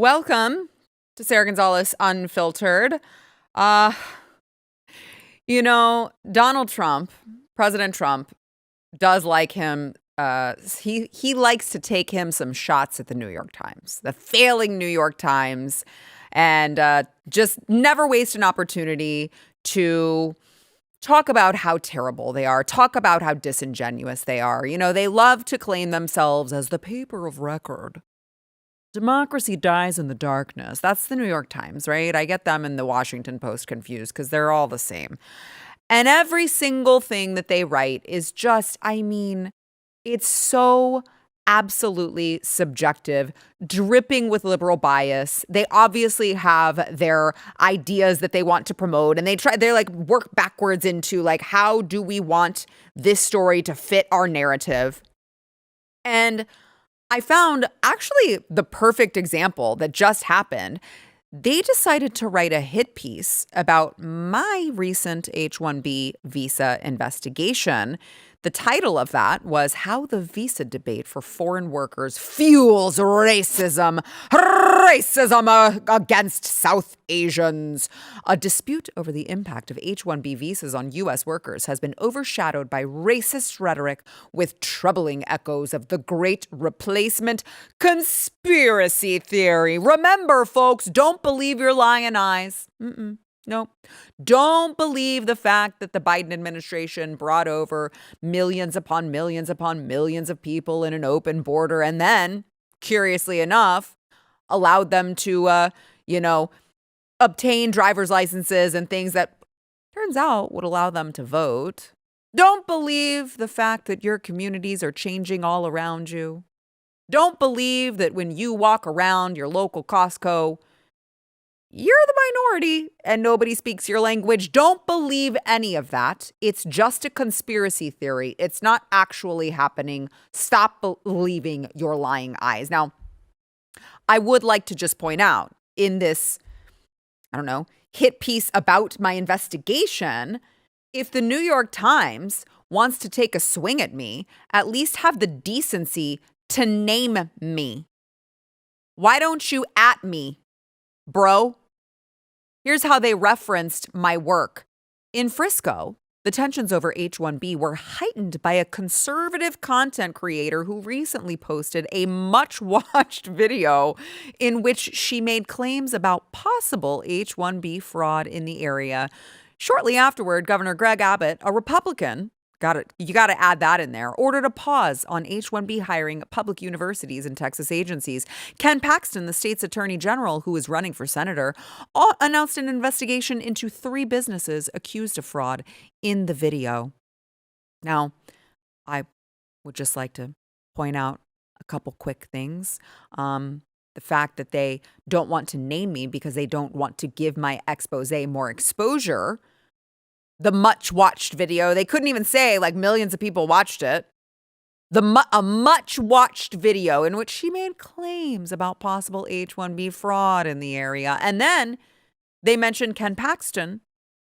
Welcome to Sara Gonzales Unfiltered. Uh, Donald Trump, President Trump, does like him. He likes to take him some shots at the New York Times, the failing New York Times, and just never waste an opportunity to talk about how terrible they are, talk about how disingenuous they are. They love to claim themselves as the paper of record. Democracy dies in the darkness. That's the New York Times, right? I get them and the Washington Post confused because they're all the same. And every single thing that they write is just, it's so absolutely subjective, dripping with liberal bias. They obviously have their ideas that they want to promote, and they like work backwards into like, how do we want this story to fit our narrative? And I found actually the perfect example that just happened. They decided to write a hit piece about my recent H-1B visa investigation. The title of that was How the Visa Debate for Foreign Workers Fuels Racism Against South Asians. A dispute over the impact of H-1B visas on U.S. workers has been overshadowed by racist rhetoric with troubling echoes of the Great Replacement conspiracy theory. Remember, folks, don't believe your lying eyes. No, don't believe the fact that the Biden administration brought over millions upon millions upon millions of people in an open border and then, curiously enough, allowed them to, obtain driver's licenses and things that turns out would allow them to vote. Don't believe the fact that your communities are changing all around you. Don't believe that when you walk around your local Costco, you're the minority and nobody speaks your language. Don't believe any of that. It's just a conspiracy theory. It's not actually happening. Stop believing your lying eyes. Now, I would like to just point out in this, hit piece about my investigation, if the New York Times wants to take a swing at me, at least have the decency to name me. Why don't you at me, bro? Here's how they referenced my work. In Frisco, the tensions over H-1B were heightened by a conservative content creator who recently posted a much-watched video in which she made claims about possible H-1B fraud in the area. Shortly afterward, Governor Greg Abbott, a Republican, you got to add that in there, ordered a pause on H-1B hiring at public universities and Texas agencies. Ken Paxton, the state's attorney general who is running for senator, announced an investigation into 3 businesses accused of fraud in the video. Now, I would just like to point out a couple quick things. The fact that they don't want to name me because they don't want to give my expose more exposure. The much-watched video, they couldn't even say like millions of people watched it. A much-watched video in which she made claims about possible H-1B fraud in the area. And then they mentioned Ken Paxton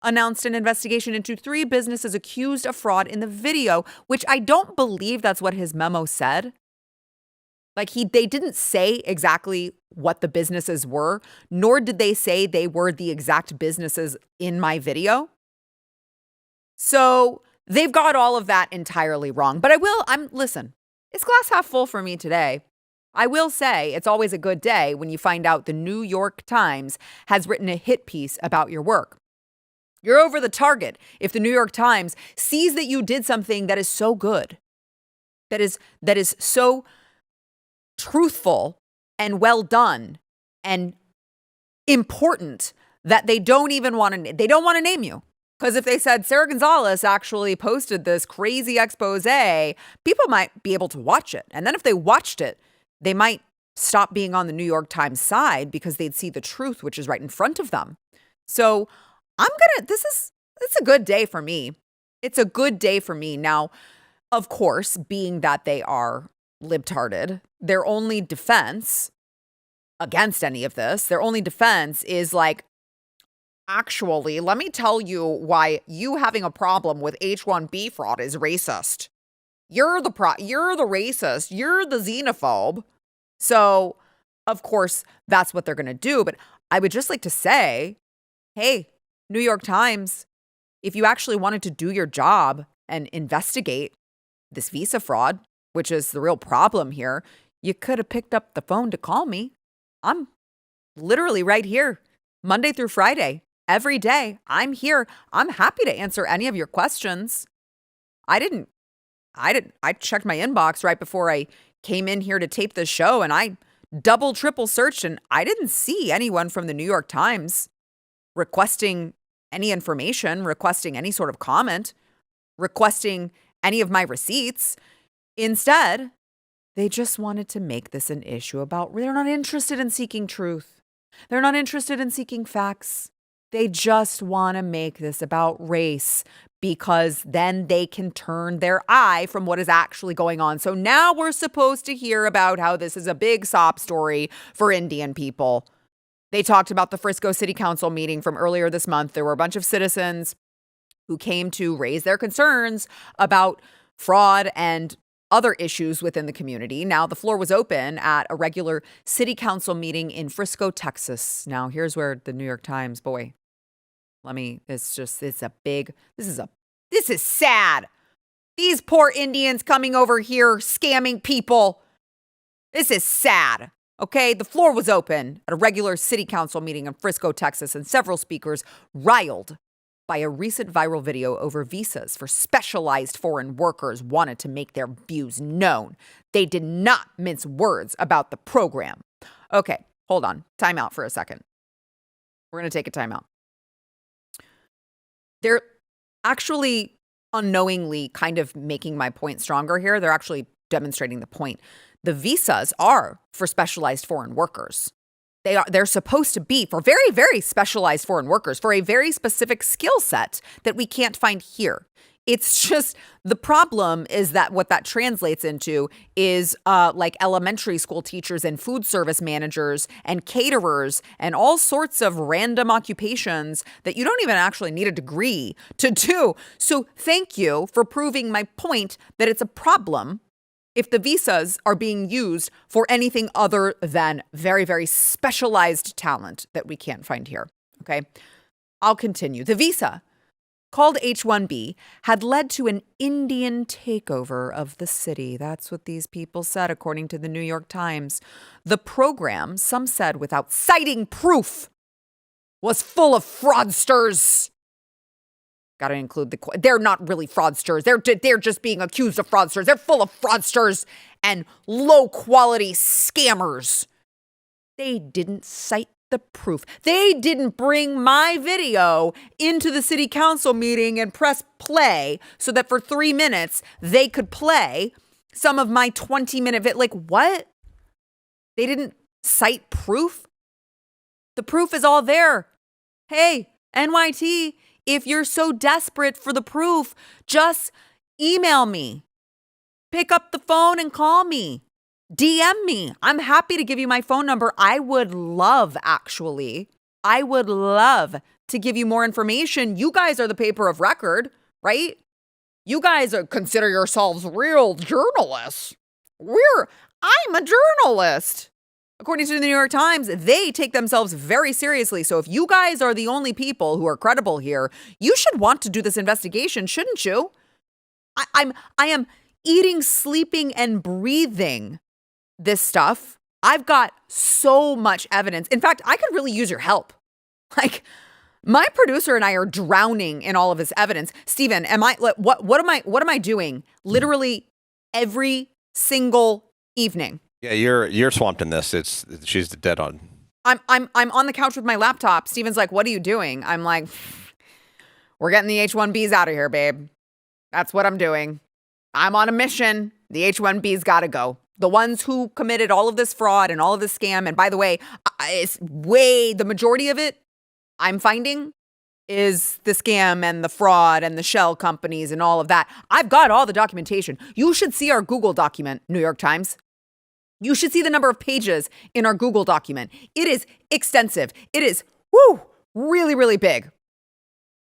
announced an investigation into 3 businesses accused of fraud in the video, which I don't believe that's what his memo said. Like they didn't say exactly what the businesses were, nor did they say they were the exact businesses in my video. So they've got all of that entirely wrong. But listen, it's glass half full for me today. I will say it's always a good day when you find out the New York Times has written a hit piece about your work. You're over the target if the New York Times sees that you did something that is so good, that is so truthful and well done and important that they don't want to name you. Because if they said Sara Gonzales actually posted this crazy expose, people might be able to watch it. And then if they watched it, they might stop being on the New York Times side because they'd see the truth, which is right in front of them. So it's a good day for me. It's a good day for me. Now, of course, being that they are libtarded, their only defense against any of this, their only defense is like, actually, let me tell you why you having a problem with H-1B fraud is racist. You're the racist. You're the xenophobe. So of course, that's what they're going to do. But I would just like to say, hey, New York Times, if you actually wanted to do your job and investigate this visa fraud, which is the real problem here, you could have picked up the phone to call me. I'm literally right here, Monday through Friday, every day. I'm here. I'm happy to answer any of your questions. I checked my inbox right before I came in here to tape this show, and I double, triple searched, and I didn't see anyone from the New York Times requesting any information, requesting any sort of comment, requesting any of my receipts. Instead, they just wanted to make this an issue about they're not interested in seeking truth. They're not interested in seeking facts. They just want to make this about race because then they can turn their eye from what is actually going on. So now we're supposed to hear about how this is a big sob story for Indian people. They talked about the Frisco City Council meeting from earlier this month. There were a bunch of citizens who came to raise their concerns about fraud and other issues within the community. Now, the floor was open at a regular city council meeting in Frisco, Texas. Now, here's where the New York Times, this is sad. These poor Indians coming over here scamming people. This is sad. Okay, the floor was open at a regular city council meeting in Frisco, Texas, and several speakers riled by a recent viral video over visas for specialized foreign workers wanted to make their views known. They did not mince words about the program. Okay, hold on. Time out for a second. We're going to take a time out. They're actually unknowingly kind of making my point stronger here. They're actually demonstrating the point. The visas are for specialized foreign workers. They're supposed to be for very, very specialized foreign workers for a very specific skill set that we can't find here. It's just the problem is that what that translates into is like elementary school teachers and food service managers and caterers and all sorts of random occupations that you don't even actually need a degree to do. So thank you for proving my point that it's a problem if the visas are being used for anything other than very, very specialized talent that we can't find here. Okay, I'll continue. The visa, called H-1B, had led to an Indian takeover of the city. That's what these people said, according to the New York Times. The program, some said without citing proof, was full of fraudsters. Got to include they're not really fraudsters. They're just being accused of fraudsters. They're full of fraudsters and low quality scammers. They didn't cite the proof. They didn't bring my video into the city council meeting and press play so that for 3 minutes they could play some of my 20-minute video. Like, what? They didn't cite proof? The proof is all there. Hey, NYT, if you're so desperate for the proof, just email me. Pick up the phone and call me. DM me. I'm happy to give you my phone number. I would love to give you more information. You guys are the paper of record, right? You guys consider yourselves real journalists. I'm a journalist. According to the New York Times, they take themselves very seriously. So if you guys are the only people who are credible here, you should want to do this investigation, shouldn't you? I am eating, sleeping, and breathing this stuff. I've got so much evidence. In fact, I could really use your help. Like, my producer and I are drowning in all of this evidence. Steven, what am I doing literally every single evening? Yeah, you're swamped in this. She's dead on. I'm on the couch with my laptop. Steven's like, "What are you doing?" I'm like, "We're getting the H-1Bs out of here, babe. That's what I'm doing. I'm on a mission. The H-1Bs got to go. The ones who committed all of this fraud and all of this scam. And by the way, the majority of it I'm finding is the scam and the fraud and the shell companies and all of that. I've got all the documentation. You should see our Google document, New York Times. You should see the number of pages in our Google document. It is extensive. It is, really, really big.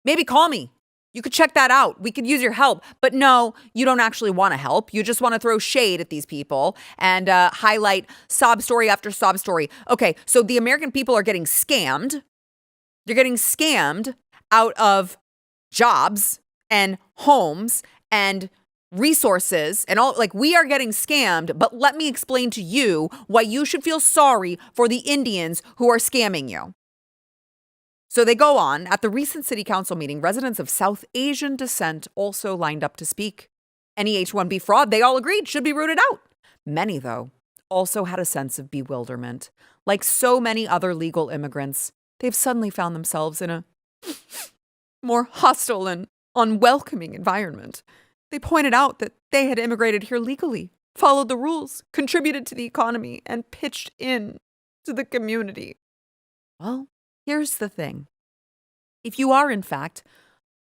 Maybe call me. You could check that out. We could use your help. But no, you don't actually want to help. You just want to throw shade at these people and highlight sob story after sob story. Okay, so the American people are getting scammed. They're getting scammed out of jobs and homes and resources and all. Like, we are getting scammed. But let me explain to you why you should feel sorry for the Indians who are scamming you. So they go on. At the recent city council meeting, residents of South Asian descent also lined up to speak. Any H-1B fraud, they all agreed, should be rooted out. Many, though, also had a sense of bewilderment. Like so many other legal immigrants, they've suddenly found themselves in a more hostile and unwelcoming environment. They pointed out that they had immigrated here legally, followed the rules, contributed to the economy, and pitched in to the community. Well, here's the thing. If you are, in fact,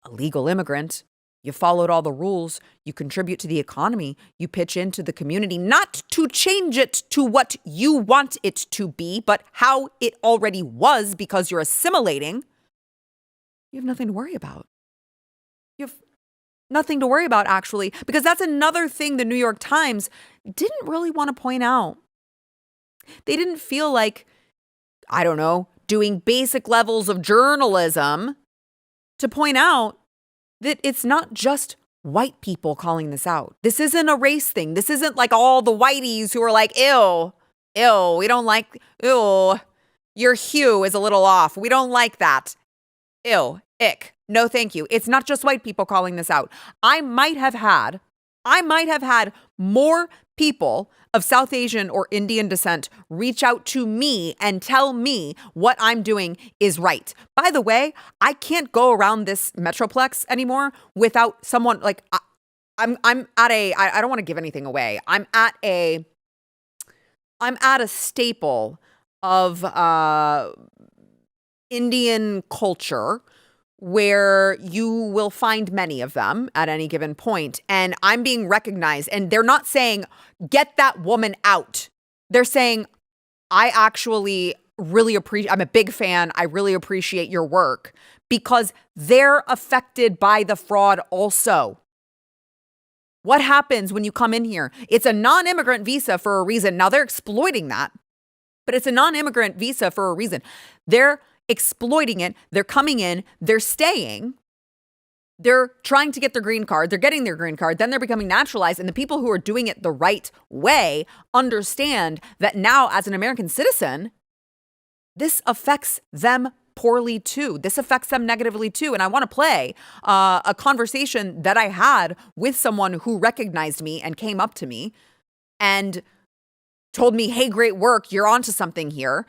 a legal immigrant, you followed all the rules, you contribute to the economy, you pitch into the community, not to change it to what you want it to be, but how it already was because you're assimilating, you have nothing to worry about. You have nothing to worry about, actually, because that's another thing the New York Times didn't really want to point out. They didn't feel like, I don't know, doing basic levels of journalism to point out that it's not just white people calling this out. This isn't a race thing. This isn't like all the whiteys who are like, ew, we don't like, ew, your hue is a little off. We don't like that. Ew, ick. No, thank you. It's not just white people calling this out. I might have had more people of South Asian or Indian descent reach out to me and tell me what I'm doing is right. By the way, I can't go around this Metroplex anymore without someone like, I'm at a, I don't want to give anything away. I'm at a staple of Indian culture where you will find many of them at any given point. And I'm being recognized. And they're not saying, get that woman out. They're saying, I actually really appreciate, I'm a big fan. I really appreciate your work, because they're affected by the fraud also. What happens when you come in here? It's a non-immigrant visa for a reason. Now they're exploiting that, but it's a non-immigrant visa for a reason. They're exploiting it. They're coming in, they're staying, they're trying to get their green card, they're getting their green card, then they're becoming naturalized. And the people who are doing it the right way understand that now, as an American citizen, this affects them poorly too. This affects them negatively too. And I want to play a conversation that I had with someone who recognized me and came up to me and told me, hey, great work, you're onto something here,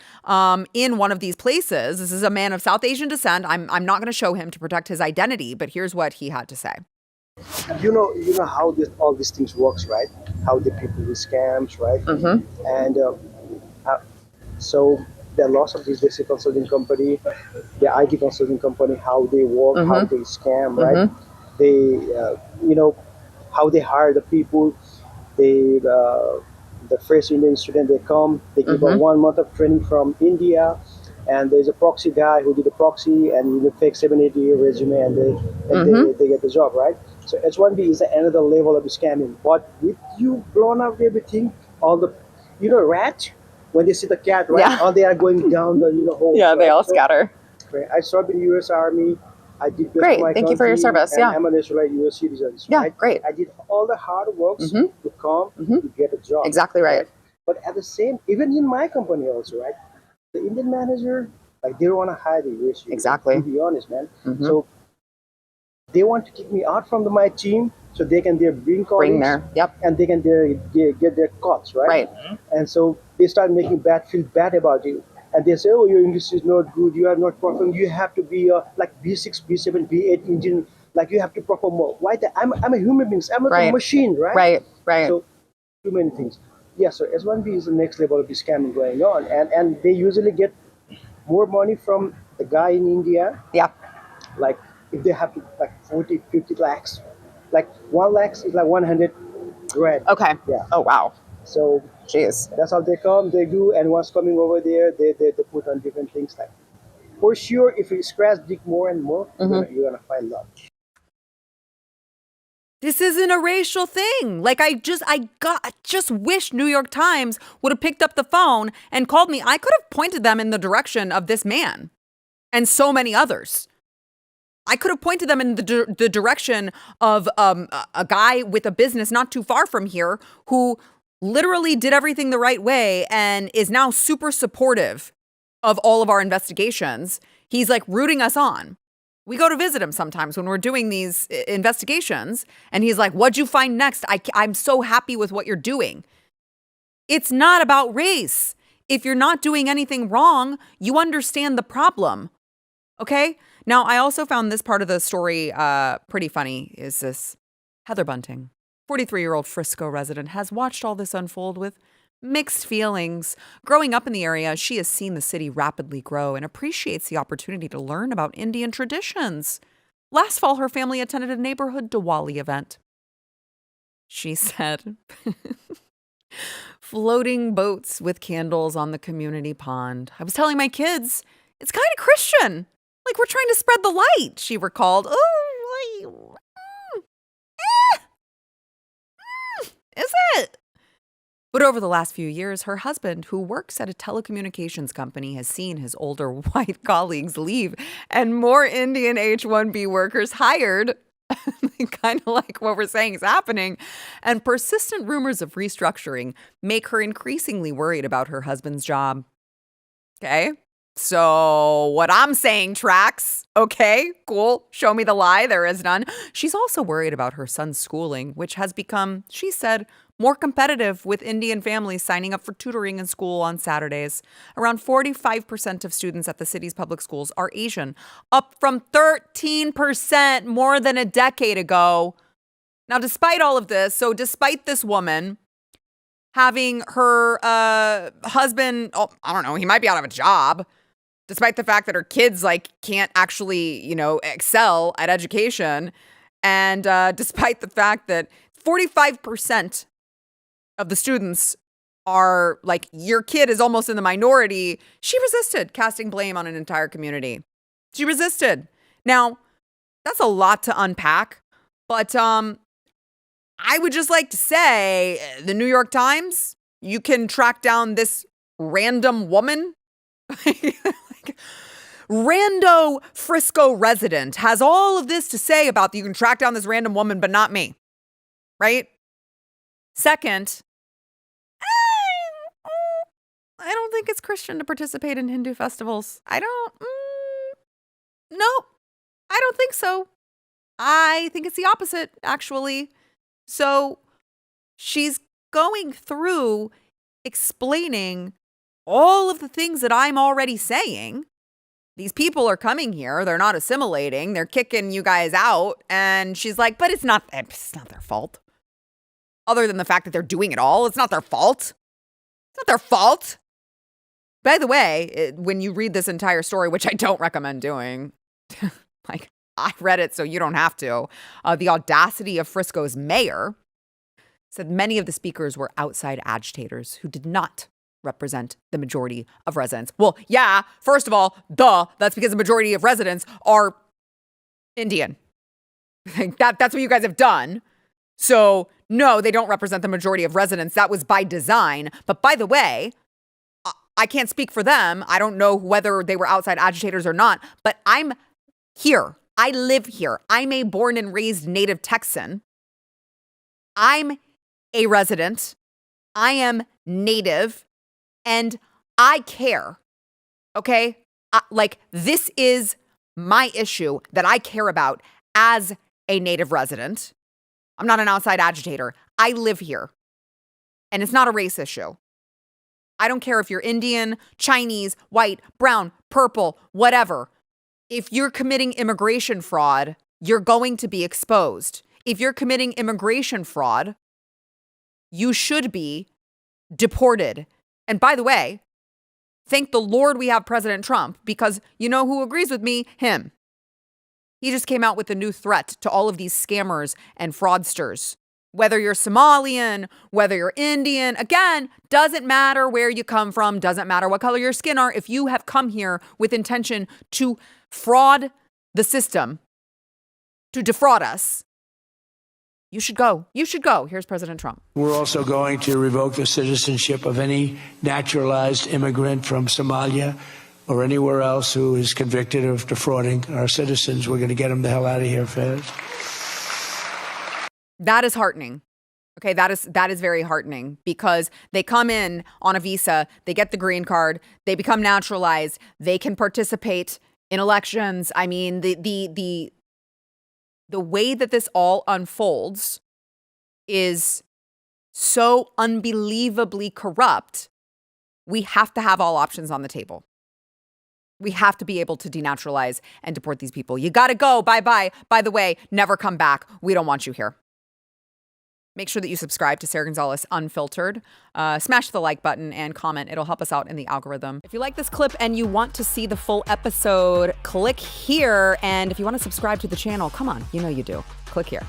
in one of these places. This is a man of South Asian descent. I'm not going to show him to protect his identity, but here's what he had to say. You know how all these things works, right? How the people do scams, right? Mm-hmm. And so there are lots of these basic consulting company, the IT consulting company, how they work, mm-hmm. how they scam, right? Mm-hmm. They, how they hire the people. They the first Indian student, they come, they give mm-hmm. a 1 month of training from India, and there's a proxy guy who did the proxy and you fake 780 resume, and mm-hmm. they get the job, right? So H1B is another level of scamming. But with you blown up everything, all the, rat, when they see the cat, right? Yeah. All they are going down the hole. Yeah, they all scatter. Right. I served in the U.S. Army. I did great. Thank you for your service. Yeah, I'm a naturalized U.S. citizen. Yeah, right? Great. I did all the hard works mm-hmm. to come mm-hmm. to get a job. Exactly right. But at the same, even in my company also, right? The Indian manager, like, they don't want to hire the U.S. Exactly. To be honest, man. Mm-hmm. So they want to kick me out from my team so they can bring colleagues. There. Yep. And they can get their cuts, right? Right. And so they start making feel bad about you. And they say, oh, your English is not good, you are not performing, you have to be like B6, B7, B8 Indian, like you have to perform more. Why? I'm a human being, I'm not right. a machine, right? Right. So, too many things. Yeah, so S1B is the next level of the scamming going on. And they usually get more money from the guy in India. Yeah. Like, if they have like 40, 50 lakhs, like 1 lakh is like 100 grand. Okay. Yeah. Oh, wow. So, jeez. That's how they come, they do, and once coming over there, they put on different things. Like, for sure, if you scratch dig more and more, mm-hmm. you're gonna find love. This isn't a racial thing. Like, I just wish New York Times would have picked up the phone and called me. I could have pointed them in the direction of this man and so many others. I could have pointed them in the direction of a guy with a business not too far from here who literally did everything the right way and is now super supportive of all of our investigations. He's like rooting us on. We go to visit him sometimes when we're doing these investigations, and he's like, what'd you find next? I'm so happy with what you're doing. It's not about race. If you're not doing anything wrong, you understand the problem. Okay? Now, I also found this part of the story pretty funny. Is this Heather Bunting, 43-year-old Frisco resident, has watched all this unfold with mixed feelings. Growing up in the area, she has seen the city rapidly grow and appreciates the opportunity to learn about Indian traditions. Last fall, her family attended a neighborhood Diwali event. She said, floating boats with candles on the community pond. I was telling my kids, it's kind of Christian. Like, we're trying to spread the light, she recalled. Oh, is it? But over the last few years, her husband, who works at a telecommunications company, has seen his older white colleagues leave and more Indian H-1B workers hired, kind of like what we're saying is happening. And persistent rumors of restructuring make her increasingly worried about her husband's job. Okay? So what I'm saying tracks. Okay, cool. Show me the lie. There is none. She's also worried about her son's schooling, which has become, she said, more competitive with Indian families signing up for tutoring in school on Saturdays. Around 45% of students at the city's public schools are Asian, up from 13% more than a decade ago. Now, despite all of this, so despite this woman having her husband, I don't know, he might be out of a job, despite the fact that her kids can't actually, excel at education, and despite the fact that 45% of the students are like, your kid is almost in the minority, she resisted casting blame on an entire community. She resisted. Now, that's a lot to unpack, but I would just like to say, the New York Times, you can track down this random woman. Rando Frisco resident has all of this to say about you can track down this random woman, but not me. Right? Second, I don't think it's Christian to participate in Hindu festivals. Nope, I don't think so. I think it's the opposite, actually. So she's going through explaining all of the things that I'm already saying. These people are coming here. They're not assimilating. They're kicking you guys out. And she's like, but it's not their fault. Other than the fact that they're doing it all, it's not their fault. It's not their fault. By the way, when you read this entire story, which I don't recommend doing, I read it so you don't have to, the audacity of Frisco's mayor said many of the speakers were outside agitators who did not represent the majority of residents. Well, yeah, first of all, that's because the majority of residents are Indian. That's what you guys have done. So, no, they don't represent the majority of residents. That was by design. But by the way, I can't speak for them. I don't know whether they were outside agitators or not, but I'm here. I live here. I'm a born and raised native Texan. I'm a resident. I am native. And I care, okay? This is my issue that I care about as a native resident. I'm not an outside agitator. I live here. And it's not a race issue. I don't care if you're Indian, Chinese, white, brown, purple, whatever. If you're committing immigration fraud, you're going to be exposed. If you're committing immigration fraud, you should be deported. And by the way, thank the Lord we have President Trump, because you know who agrees with me? Him. He just came out with a new threat to all of these scammers and fraudsters. Whether you're Somalian, whether you're Indian, again, doesn't matter where you come from, doesn't matter what color your skin are. If you have come here with intention to fraud the system, to defraud us, You should go. You should go. Here's President Trump. We're also going to revoke the citizenship of any naturalized immigrant from Somalia or anywhere else who is convicted of defrauding our citizens. We're going to get them the hell out of here fast. That is heartening. Okay, that is very heartening because they come in on a visa, they get the green card, they become naturalized, they can participate in elections. I mean, the way that this all unfolds is so unbelievably corrupt. We have to have all options on the table. We have to be able to denaturalize and deport these people. You got to go. Bye-bye. By the way, never come back. We don't want you here. Make sure that you subscribe to Sara Gonzales Unfiltered. Smash the like button and comment. It'll help us out in the algorithm. If you like this clip and you want to see the full episode, click here. And if you want to subscribe to the channel, come on, you know you do. Click here.